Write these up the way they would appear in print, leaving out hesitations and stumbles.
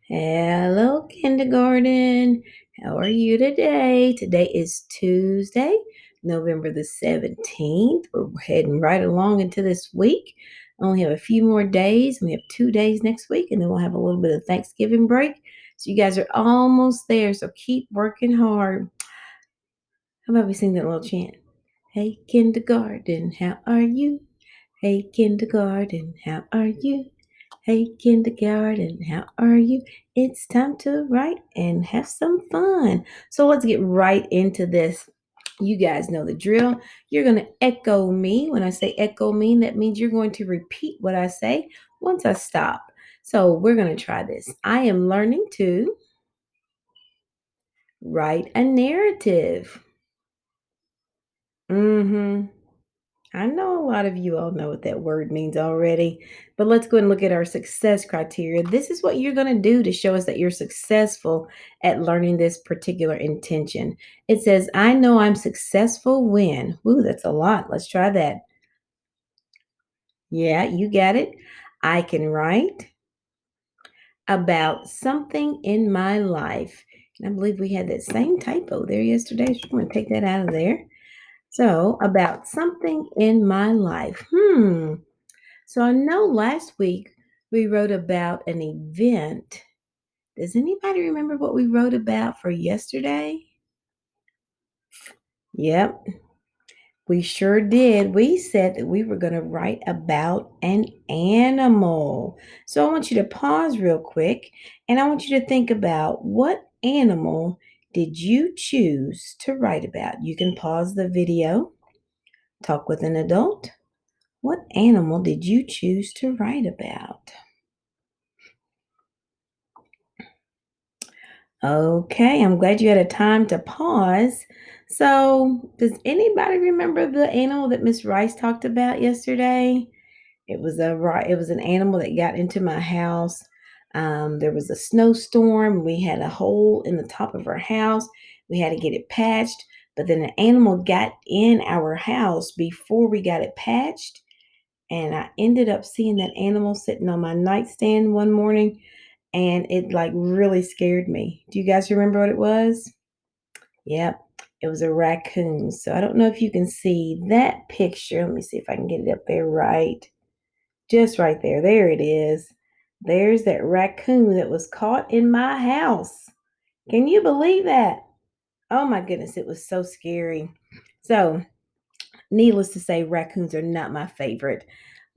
Hello, kindergarten. How are you today? Today is Tuesday, November the 17th. We're heading right along into this week. I only have a few more days. We have 2 days next week, and then we'll have a little bit of Thanksgiving break. So you guys are almost there. So keep working hard. How about we sing that little chant? Hey, kindergarten, how are you? Hey, kindergarten, how are you? Hey, kindergarten, how are you? It's time to write and have some fun. So let's get right into this. You guys know the drill. You're going to echo me. When I say echo me, that means you're going to repeat what I say once I stop. So we're going to try this. I am learning to write a narrative. Mm-hmm. I know a lot of you all know what that word means already, but let's go and look at our success criteria. This is what you're going to do to show us that you're successful at learning this particular intention. It says, I know I'm successful when. Ooh, that's a lot. Let's try that. Yeah, you got it. I can write about something in my life. And I believe we had that same typo there yesterday. So I'm going to take that out of there. So, about something in my life. So I know last week we wrote about an event. Does anybody remember what we wrote about for yesterday? Yep, we sure did. We said that we were going to write about an animal. So I want you to pause real quick and I want you to think about what animal did you choose to write about? You can pause the video, talk with an adult. What animal did you choose to write about? Okay, I'm glad you had a time to pause. So, does anybody remember the animal that Miss Rice talked about yesterday? It was an animal that got into my house. There was a snowstorm. We had a hole in the top of our house. We had to get it patched, but then an animal got in our house before we got it patched, and I ended up seeing that animal sitting on my nightstand one morning and it like really scared me. Do you guys remember what it was? Yep, it was a raccoon. So I don't know if you can see that picture. Let me see if I can get it up there right. Just right there. There it is. There's that raccoon that was caught in my house. Can you believe that? Oh my goodness, it was so scary. So, needless to say, raccoons are not my favorite.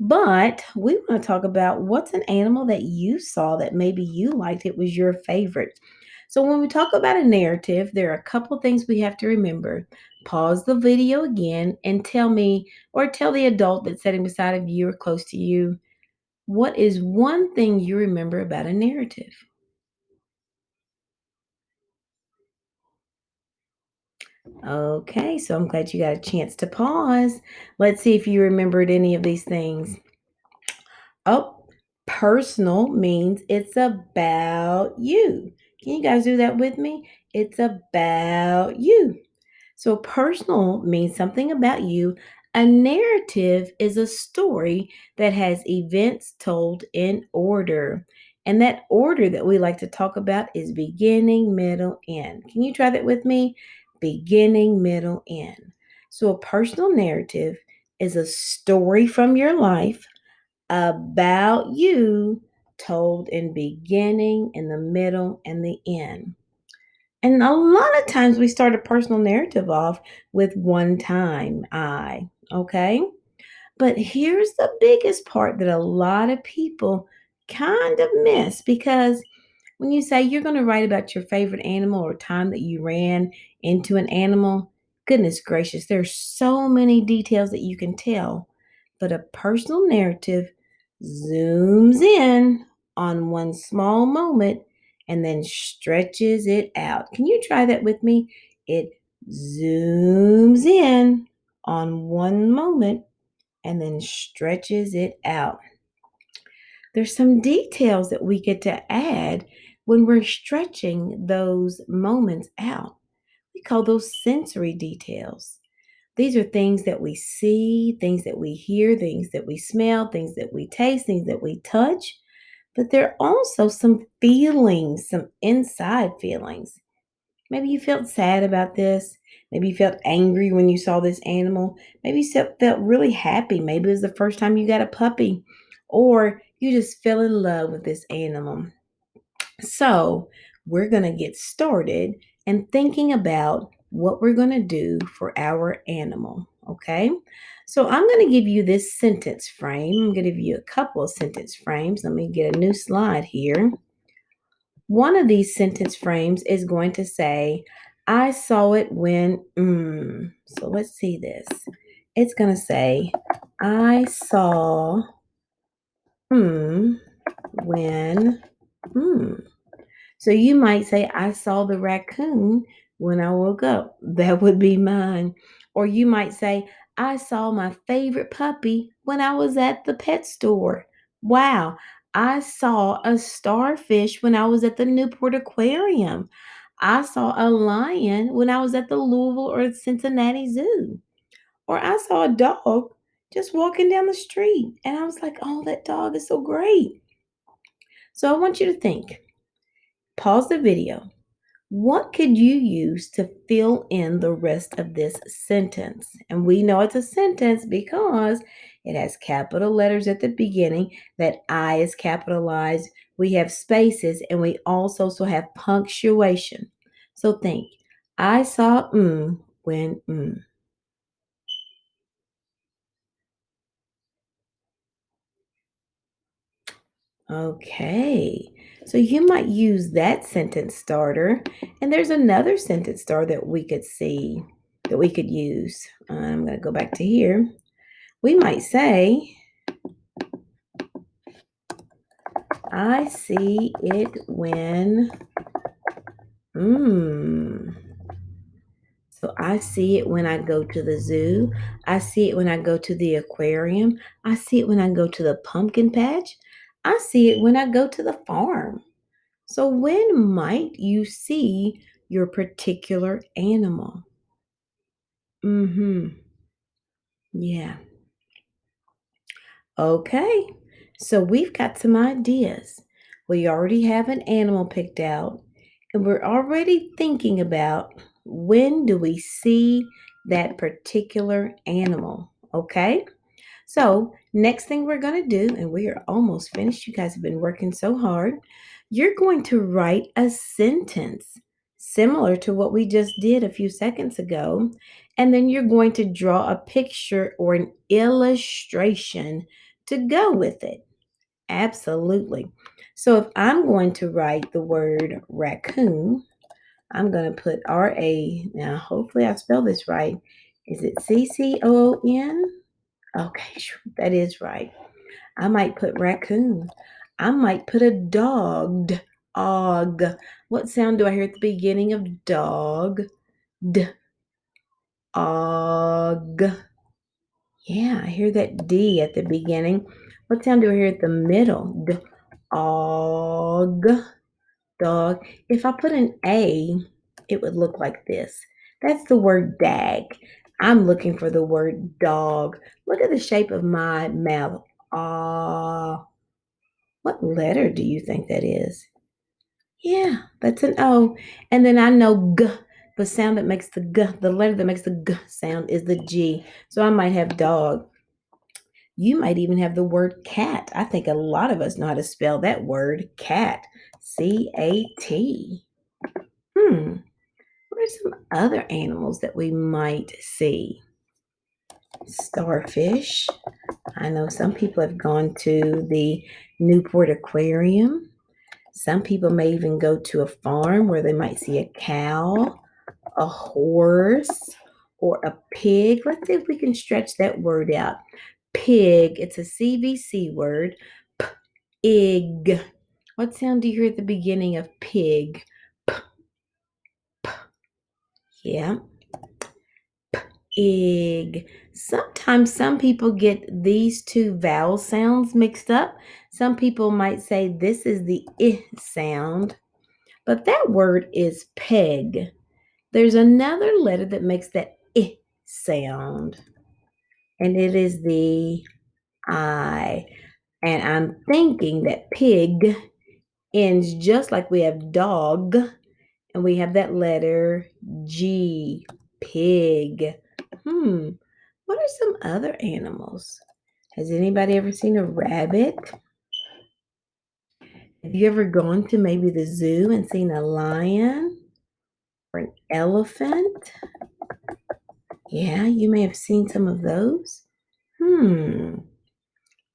But we want to talk about what's an animal that you saw that maybe you liked, it was your favorite. So, when we talk about a narrative, there are a couple things we have to remember. Pause the video again and tell me, or tell the adult that's sitting beside of you or close to you, what is one thing you remember about a narrative? Okay, so I'm glad you got a chance to pause. Let's see if you remembered any of these things. Oh, personal means it's about you. Can you guys do that with me? It's about you. So, personal means something about you. A narrative is a story that has events told in order. And that order that we like to talk about is beginning, middle, end. Can you try that with me? Beginning, middle, end. So, a personal narrative is a story from your life about you told in beginning, in the middle, and the end. And a lot of times we start a personal narrative off with one time I, okay? But here's the biggest part that a lot of people kind of miss because when you say you're going to write about your favorite animal or time that you ran into an animal, goodness gracious, there's so many details that you can tell. But a personal narrative zooms in on one small moment and then stretches it out. Can you try that with me? It zooms in on one moment and then stretches it out. There's some details that we get to add when we're stretching those moments out. We call those sensory details. These are things that we see, things that we hear, things that we smell, things that we taste, things that we touch. but there are also some feelings, some inside feelings. Maybe you felt sad about this. Maybe you felt angry when you saw this animal. Maybe you felt really happy. Maybe it was the first time you got a puppy, or you just fell in love with this animal. So, we're going to get started and thinking about what we're going to do for our animal. Okay. So, I'm going to give you this sentence frame. I'm going to give you a couple of sentence frames. Let me get a new slide here. One of these sentence frames is going to say, I saw it when, So let's see this. It's going to say, I saw, when, So you might say, I saw the raccoon when I woke up. That would be mine. Or you might say, I saw my favorite puppy when I was at the pet store. Wow, I saw a starfish when I was at the Newport Aquarium. I saw a lion when I was at the Louisville or Cincinnati Zoo. Or I saw a dog just walking down the street. And I was like, oh, that dog is so great. So I want you to think. Pause the video. What could you use to fill in the rest of this sentence? And we know it's a sentence because it has capital letters at the beginning. That I is capitalized. We have spaces and we also have punctuation. So think, I saw when. Okay. So you might use that sentence starter. And there's another sentence starter that we could see, that we could use. I'm going to go back to here. We might say, I see it when, So I see it when I go to the zoo. I see it when I go to the aquarium. I see it when I go to the pumpkin patch. I see it when I go to the farm. So, when might you see your particular animal? Yeah. Okay. So, we've got some ideas. We already have an animal picked out, and we're already thinking about when do we see that particular animal. Okay. So, next thing we're going to do, and we are almost finished, you guys have been working so hard. You're going to write a sentence similar to what we just did a few seconds ago. And then you're going to draw a picture or an illustration to go with it. Absolutely. So, if I'm going to write the word raccoon, I'm going to put R-A. Now, hopefully, I spell this right. Is it C-C-O-O-N? Okay, that is right. I might put raccoon. I might put a dog. Og. What sound do I hear at the beginning of dog? D. Og. Yeah, I hear that D at the beginning. What sound do I hear at the middle? D. Og. Dog. If I put an A, it would look like this. That's the word dag. I'm looking for the word dog. Look at the shape of my mouth. Ah. What letter do you think that is? Yeah, that's an O. And then I know G. The sound that makes the G, the letter that makes the G sound is the G. So I might have dog. You might even have the word cat. I think a lot of us know how to spell that word cat. C-A-T. What are some other animals that we might see? Starfish. I know some people have gone to the Newport Aquarium. Some people may even go to a farm where they might see a cow, a horse, or a pig. Let's see if we can stretch that word out. Pig. It's a CVC word. Pig. What sound do you hear at the beginning of pig? P, p. Yeah. Pig. Sometimes some people get these two vowel sounds mixed up. Some people might say this is the I sound, but that word is peg. There's another letter that makes that I sound, and it is the I. And I'm thinking that pig ends just like we have dog, and we have that letter G, pig. Hmm. What are some other animals? Has anybody ever seen a rabbit? Have you ever gone to maybe the zoo and seen a lion or an elephant? Yeah, you may have seen some of those. Hmm.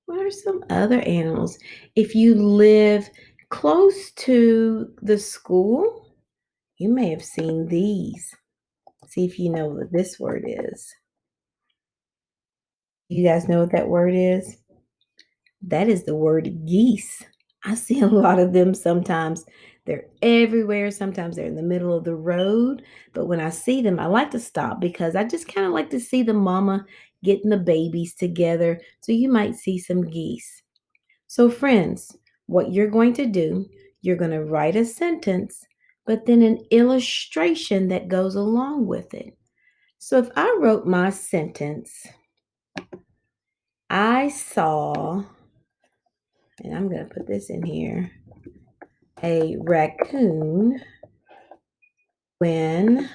What are some other animals? If you live close to the school, you may have seen these. See if you know what this word is. You guys know what that word is? That is the word geese. I see a lot of them sometimes. They're everywhere. Sometimes they're in the middle of the road. But when I see them, I like to stop because I just kind of like to see the mama getting the babies together. So you might see some geese. So, friends, what you're going to do, you're going to write a sentence, but then an illustration that goes along with it. So, if I wrote my sentence, I saw, and I'm going to put this in here, a raccoon when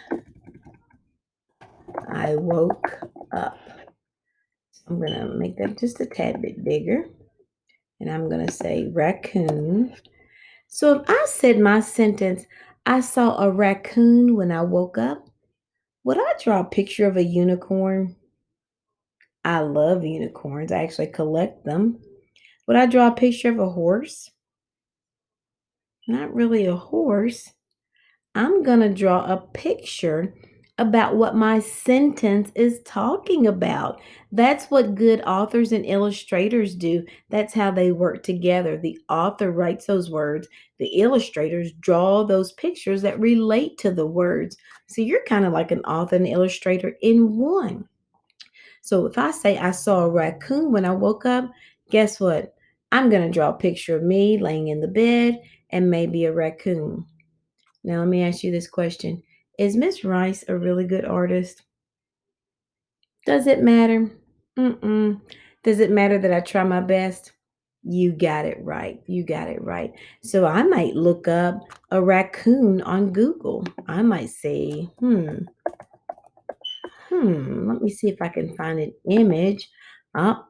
I woke up. I'm going to make that just a tad bit bigger, and I'm going to say raccoon. So, if I said my sentence, I saw a raccoon when I woke up, would I draw a picture of a unicorn? I love unicorns. I actually collect them. Would I draw a picture of a horse? Not really a horse. I'm going to draw a picture about what my sentence is talking about. That's what good authors and illustrators do. That's how they work together. The author writes those words, the illustrators draw those pictures that relate to the words. So you're kind of like an author and illustrator in one. So if I say I saw a raccoon when I woke up, guess what? I'm going to draw a picture of me laying in the bed and maybe a raccoon. Now, let me ask you this question. Is Miss Rice a really good artist? Does it matter? Mm-mm. Does it matter that I try my best? You got it right. You got it right. So I might look up a raccoon on Google. I might say, let me see if I can find an image. Oh,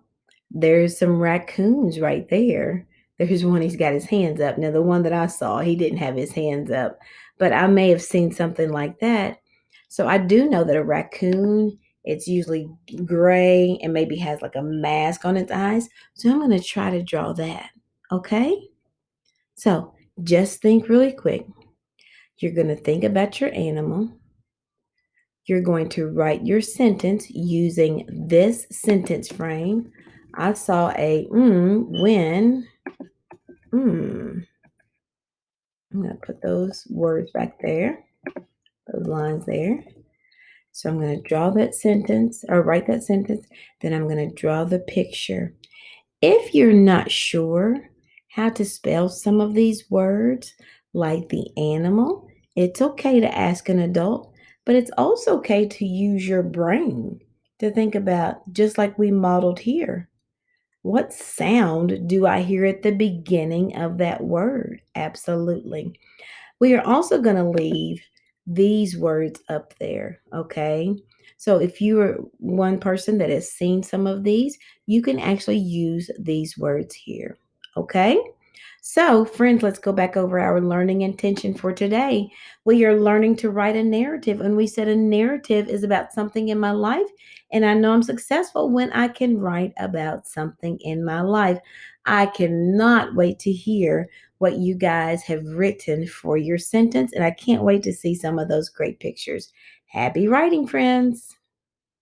there's some raccoons right there. There's one, he's got his hands up. Now, the one that I saw, he didn't have his hands up, but I may have seen something like that. So I do know that a raccoon, it's usually gray and maybe has like a mask on its eyes. So I'm going to try to draw that. Okay. So just think really quick. You're going to think about your animal. You're going to write your sentence using this sentence frame. I saw a when. I'm going to put those words back there, those lines there. So I'm going to draw that sentence or write that sentence. Then I'm going to draw the picture. If you're not sure how to spell some of these words, like the animal, it's okay to ask an adult, but it's also okay to use your brain to think about, just like we modeled here. What sound do I hear at the beginning of that word? Absolutely. We are also going to leave these words up there, okay? So if you are one person that has seen some of these, you can actually use these words here, okay? So, friends, let's go back over our learning intention for today. We are learning to write a narrative, and we said a narrative is about something in my life, and I know I'm successful when I can write about something in my life. I cannot wait to hear what you guys have written for your sentence, and I can't wait to see some of those great pictures. Happy writing, friends.